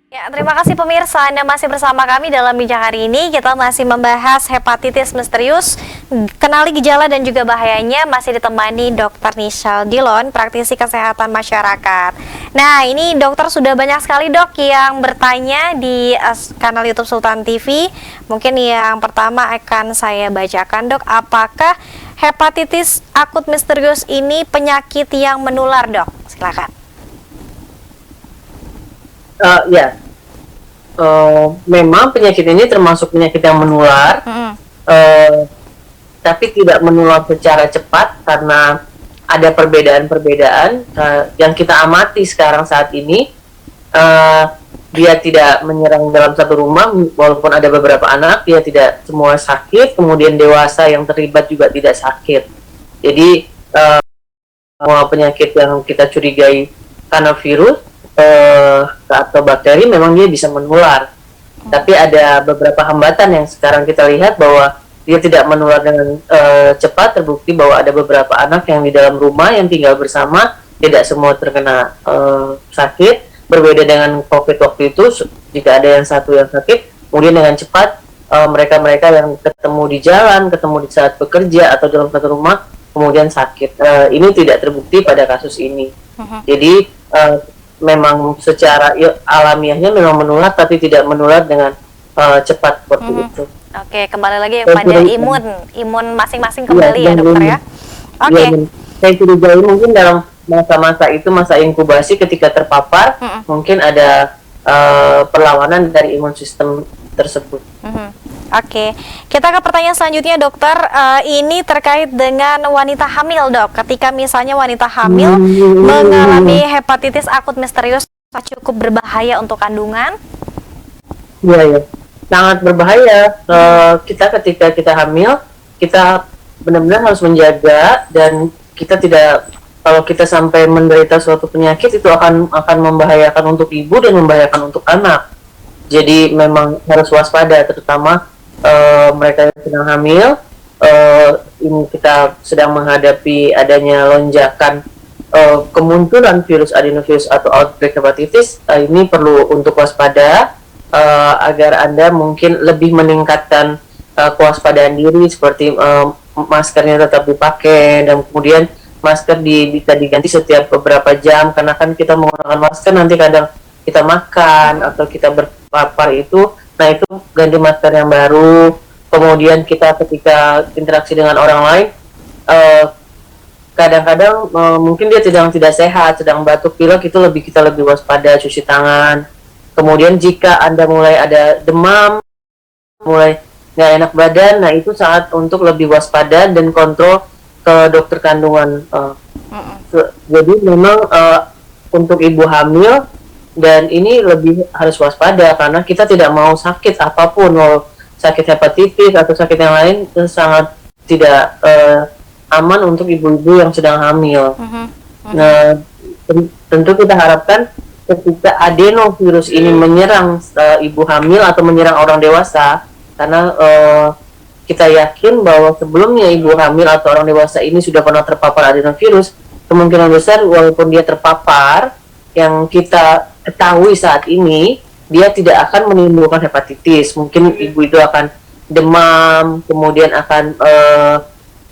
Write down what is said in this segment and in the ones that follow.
Ya, terima kasih pemirsa, Anda masih bersama kami dalam Bincang hari ini. Kita masih membahas hepatitis misterius, kenali gejala dan juga bahayanya, masih ditemani Dr. Nishal Dilon, praktisi kesehatan masyarakat. Nah, ini dokter sudah banyak sekali dok yang bertanya di kanal YouTube Sultan TV. Mungkin yang pertama akan saya bacakan dok, apakah hepatitis akut misterius ini penyakit yang menular dok? Silakan. Ya, memang penyakit ini termasuk penyakit yang menular, tapi tidak menular secara cepat karena ada perbedaan-perbedaan yang kita amati sekarang saat ini. Dia tidak menyerang dalam satu rumah, walaupun ada beberapa anak, dia tidak semua sakit, kemudian dewasa yang terlibat juga tidak sakit. Jadi, semua penyakit yang kita curigai karena virus atau bakteri memang dia bisa menular, tapi ada beberapa hambatan yang sekarang kita lihat bahwa dia tidak menular dengan cepat. Terbukti bahwa ada beberapa anak yang di dalam rumah yang tinggal bersama tidak semua terkena sakit. Berbeda dengan COVID waktu itu, jika ada yang satu yang sakit, kemudian dengan cepat mereka-mereka yang ketemu di jalan, ketemu di saat bekerja atau dalam satu rumah kemudian sakit. Ini tidak terbukti pada kasus ini. Jadi memang secara alamiahnya memang menular, tapi tidak menular dengan cepat seperti itu. Oke, kembali lagi pada imun masing-masing kembali ya dokter ya. Oke. Saya curigai mungkin dalam masa-masa itu, masa inkubasi ketika terpapar, mungkin ada perlawanan dari imun sistem tersebut. Oke, kita ke pertanyaan selanjutnya dokter. Ini terkait dengan wanita hamil dok. Ketika misalnya wanita hamil mengalami hepatitis akut misterius, cukup berbahaya untuk kandungan? Iya, sangat berbahaya. Kita ketika kita hamil, kita benar-benar harus menjaga, dan kita tidak, kalau kita sampai menderita suatu penyakit itu akan membahayakan untuk ibu dan membahayakan untuk anak. Jadi memang harus waspada, terutama mereka yang sedang hamil. Ini kita sedang menghadapi adanya lonjakan kemunculan virus adenovirus atau outbreak hepatitis. Ini perlu untuk waspada, agar Anda mungkin lebih meningkatkan kewaspadaan diri, seperti maskernya tetap dipakai, dan kemudian masker bisa diganti setiap beberapa jam, karena kan kita menggunakan masker nanti kadang kita makan atau kita berpapar itu. Nah, itu ganti masker yang baru. Kemudian kita ketika interaksi dengan orang lain, kadang-kadang mungkin dia tidak sehat, sedang batuk pilek, itu kita lebih waspada, cuci tangan. Kemudian jika Anda mulai ada demam, mulai nggak enak badan, nah itu saat untuk lebih waspada dan kontrol ke dokter kandungan. Jadi memang untuk ibu hamil, dan ini lebih harus waspada karena kita tidak mau sakit apapun, mau sakit hepatitis atau sakit yang lain, itu sangat tidak aman untuk ibu-ibu yang sedang hamil. Nah, tentu kita harapkan ketika adenovirus ini menyerang ibu hamil atau menyerang orang dewasa, karena kita yakin bahwa sebelumnya ibu hamil atau orang dewasa ini sudah pernah terpapar adenovirus, kemungkinan besar walaupun dia terpapar, yang kita ketahui saat ini, dia tidak akan menimbulkan hepatitis. Mungkin ibu itu akan demam, kemudian akan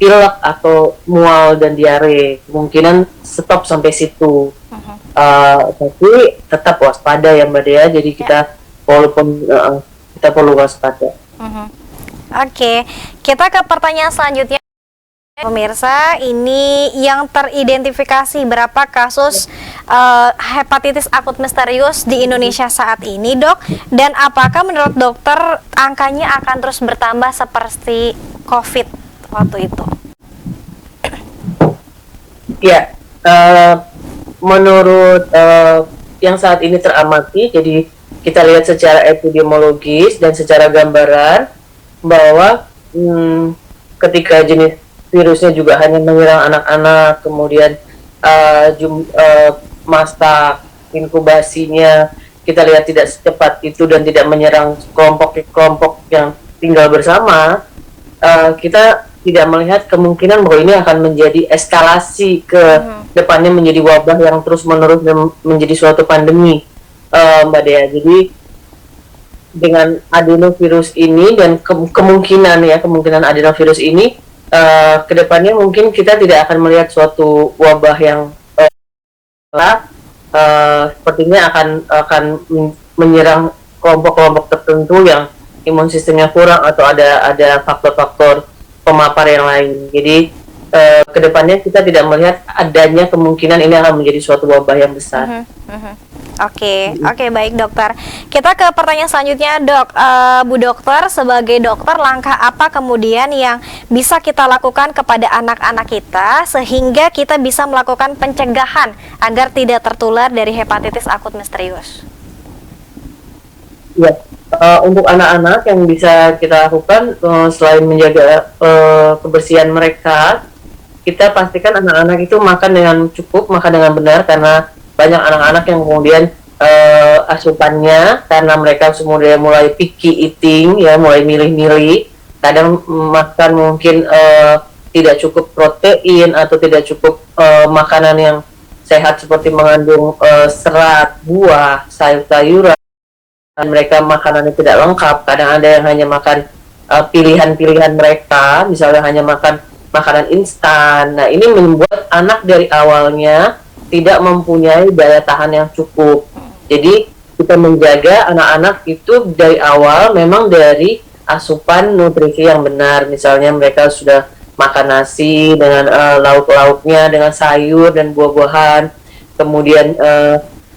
pilek atau mual dan diare. Kemungkinan stop sampai situ. Tapi tetap waspada ya Mbak Dea. Jadi kita walaupun kita perlu waspada. Oke, kita ke pertanyaan selanjutnya. Pemirsa, ini yang teridentifikasi berapa kasus hepatitis akut misterius di Indonesia saat ini, dok? Dan apakah menurut dokter angkanya akan terus bertambah seperti COVID waktu itu? Ya, menurut yang saat ini teramati, jadi kita lihat secara epidemiologis dan secara gambaran bahwa ketika jenis virusnya juga hanya menyerang anak-anak, kemudian masa inkubasinya kita lihat tidak secepat itu dan tidak menyerang kelompok-kelompok yang tinggal bersama, kita tidak melihat kemungkinan bahwa ini akan menjadi eskalasi ke depannya menjadi wabah yang terus-menerus dan menjadi suatu pandemi. Mbak Dea. Jadi dengan adenovirus ini dan kemungkinan adenovirus ini kedepannya mungkin kita tidak akan melihat suatu wabah yang sepertinya akan menyerang kelompok-kelompok tertentu yang imun sistemnya kurang atau ada faktor-faktor pemapar yang lain. Jadi kedepannya kita tidak melihat adanya kemungkinan ini akan menjadi suatu wabah yang besar. Oke, baik dokter. Kita ke pertanyaan selanjutnya, Dok. Bu Dokter, sebagai dokter, langkah apa kemudian yang bisa kita lakukan kepada anak-anak kita sehingga kita bisa melakukan pencegahan agar tidak tertular dari hepatitis akut misterius? Ya, untuk anak-anak yang bisa kita lakukan selain menjaga kebersihan mereka, kita pastikan anak-anak itu makan dengan cukup, makan dengan benar, karena banyak anak-anak yang kemudian asupannya karena mereka sudah mulai picky eating, ya, mulai milih-milih, kadang makan mungkin tidak cukup protein atau tidak cukup makanan yang sehat seperti mengandung serat, buah, sayur-sayuran. Mereka makanannya tidak lengkap, kadang ada yang hanya makan pilihan-pilihan mereka, misalnya hanya makan makanan instan. Nah, ini membuat anak dari awalnya tidak mempunyai daya tahan yang cukup. Jadi kita menjaga anak-anak itu dari awal memang dari asupan nutrisi yang benar. Misalnya mereka sudah makan nasi dengan lauk-lauknya, dengan sayur dan buah-buahan. Kemudian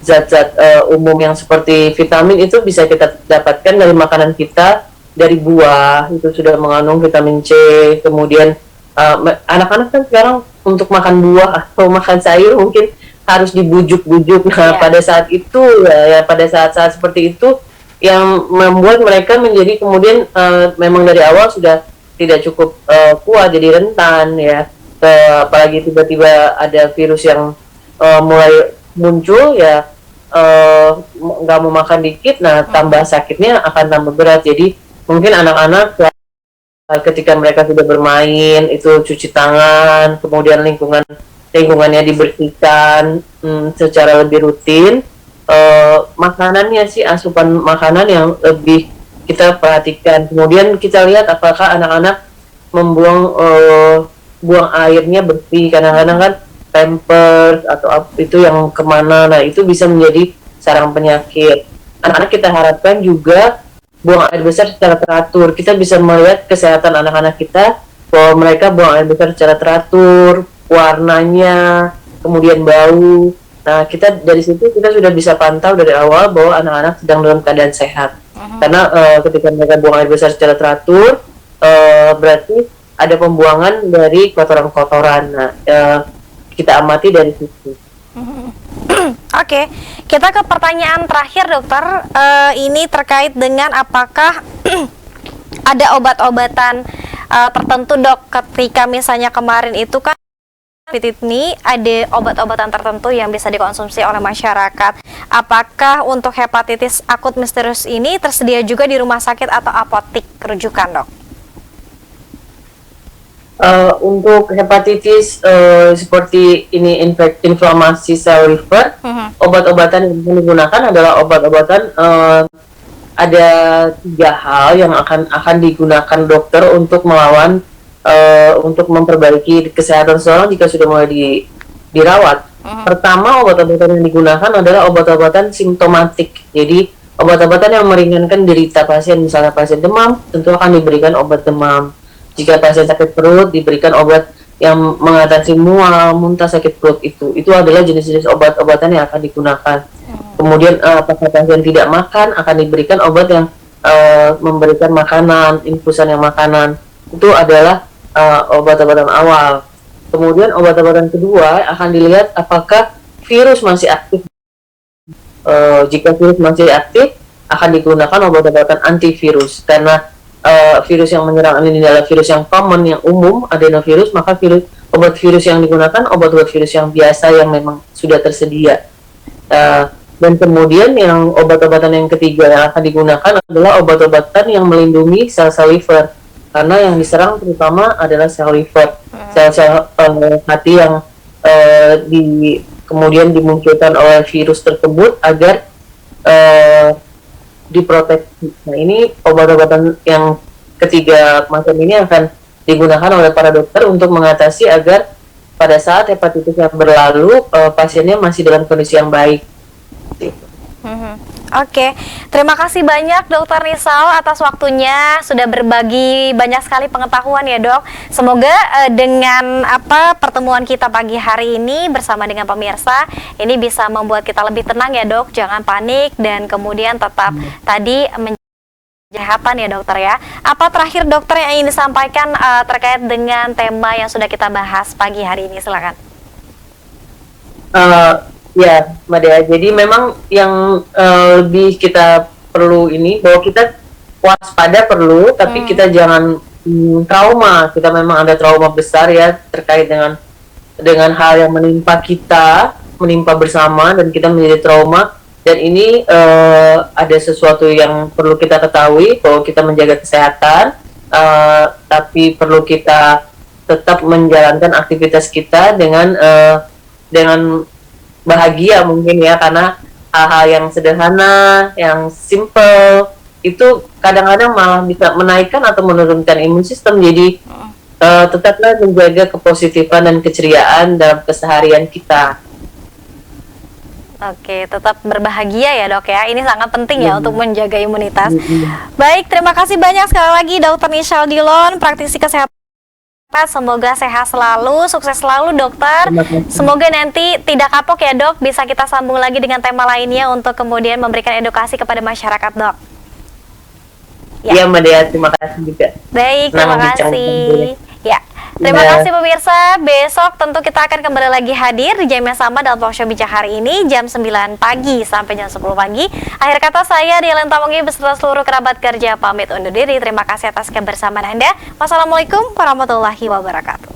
zat-zat umum yang seperti vitamin itu bisa kita dapatkan dari makanan kita, dari buah, itu sudah mengandung vitamin C. Kemudian anak-anak kan sekarang untuk makan buah atau makan sayur mungkin harus dibujuk-bujuk. Nah, pada saat itu ya pada saat-saat seperti itu yang membuat mereka menjadi kemudian memang dari awal sudah tidak cukup kuat, jadi rentan, ya. Apalagi tiba-tiba ada virus yang mulai muncul, ya, nggak mau makan dikit, nah tambah sakitnya akan tambah berat. Jadi mungkin anak-anak ketika mereka sudah bermain itu cuci tangan, kemudian lingkungannya dibersihkan secara lebih rutin. Makanannya sih, asupan makanan yang lebih kita perhatikan. Kemudian kita lihat apakah anak-anak membuang buang airnya bersih. Kadang-kadang kan pampers atau itu yang kemana, nah itu bisa menjadi sarang penyakit. Anak-anak kita harapkan juga buang air besar secara teratur. Kita bisa melihat kesehatan anak-anak kita bahwa mereka buang air besar secara teratur, warnanya, kemudian bau. Nah, kita dari situ kita sudah bisa pantau dari awal bahwa anak-anak sedang dalam keadaan sehat. Karena ketika mereka buang air besar secara teratur, berarti ada pembuangan dari kotoran-kotoran. Nah, kita amati dari situ. Oke, kita ke pertanyaan terakhir, dokter. Ini terkait dengan apakah ada obat-obatan tertentu, dok, ketika misalnya kemarin itu kan ini ada obat-obatan tertentu yang bisa dikonsumsi oleh masyarakat. Apakah untuk hepatitis akut misterius ini tersedia juga di rumah sakit atau apotik rujukan, dok? Untuk hepatitis seperti ini inflamasi sel liver, Obat-obatan yang digunakan adalah obat-obatan ada 3 hal yang akan digunakan dokter untuk melawan untuk memperbaiki kesehatan seseorang jika sudah mulai dirawat. Pertama, obat-obatan yang digunakan adalah obat-obatan simptomatik. Jadi obat-obatan yang meringankan derita pasien. Misalnya pasien demam, tentu akan diberikan obat demam. Jika pasien sakit perut, diberikan obat yang mengatasi mual, muntah, sakit perut. Itu adalah jenis-jenis obat-obatan yang akan digunakan. Kemudian apabila pasien tidak makan, akan diberikan obat yang memberikan makanan, infusan yang makanan. Itu adalah obat-obatan awal. Kemudian obat-obatan kedua akan dilihat apakah virus masih aktif. Jika virus masih aktif, akan digunakan obat-obatan antivirus. Karena virus yang menyerang ini adalah virus yang common, yang umum, adenovirus, maka obat virus yang digunakan obat-obat virus yang biasa yang memang sudah tersedia. Dan kemudian yang obat-obatan yang ketiga yang akan digunakan adalah obat-obatan yang melindungi sel-sel liver, karena yang diserang terutama adalah sel liver, sel-sel hati yang kemudian dimunculkan oleh virus tersebut agar diproteksi. Nah, ini obat-obatan yang ketiga macam ini akan digunakan oleh para dokter untuk mengatasi agar pada saat hepatitis yang berlalu pasiennya masih dalam kondisi yang baik. Oke, terima kasih banyak Dokter Nisal atas waktunya, sudah berbagi banyak sekali pengetahuan ya Dok. Semoga dengan pertemuan kita pagi hari ini bersama dengan pemirsa ini bisa membuat kita lebih tenang ya Dok, jangan panik dan kemudian tetap tadi kesehatan ya dokter ya. Apa terakhir dokter yang ingin disampaikan terkait dengan tema yang sudah kita bahas pagi hari ini, silakan. Ya, Mbak Dea. Jadi memang yang lebih kita perlu ini bahwa kita waspada perlu, tapi kita jangan trauma. Kita memang ada trauma besar ya terkait dengan hal yang menimpa kita, menimpa bersama dan kita menjadi trauma. Dan ini ada sesuatu yang perlu kita ketahui bahwa kita menjaga kesehatan, tapi perlu kita tetap menjalankan aktivitas kita dengan bahagia mungkin ya, karena hal-hal yang sederhana, yang simple itu kadang-kadang malah bisa menaikkan atau menurunkan imun sistem. Jadi tetaplah menjaga kepositifan dan keceriaan dalam keseharian kita. Oke, tetap berbahagia ya dok ya. Ini sangat penting ya untuk menjaga imunitas. Baik, terima kasih banyak sekali lagi Dr. Nichelle Dillon, praktisi kesehatan. Semoga sehat selalu, sukses selalu dokter. Semoga nanti tidak kapok ya dok, bisa kita sambung lagi dengan tema lainnya untuk kemudian memberikan edukasi kepada masyarakat dok. Iya Mbak Dea, terima kasih juga. Baik, terima kasih. Ya, terima kasih pemirsa. Besok tentu kita akan kembali lagi hadir di jam yang sama dalam talk show bijak hari ini jam 9 pagi sampai jam 10 pagi. Akhir kata saya Dielen Tamongi beserta seluruh kerabat kerja pamit undur diri. Terima kasih atas kebersamaan Anda. Wassalamualaikum warahmatullahi wabarakatuh.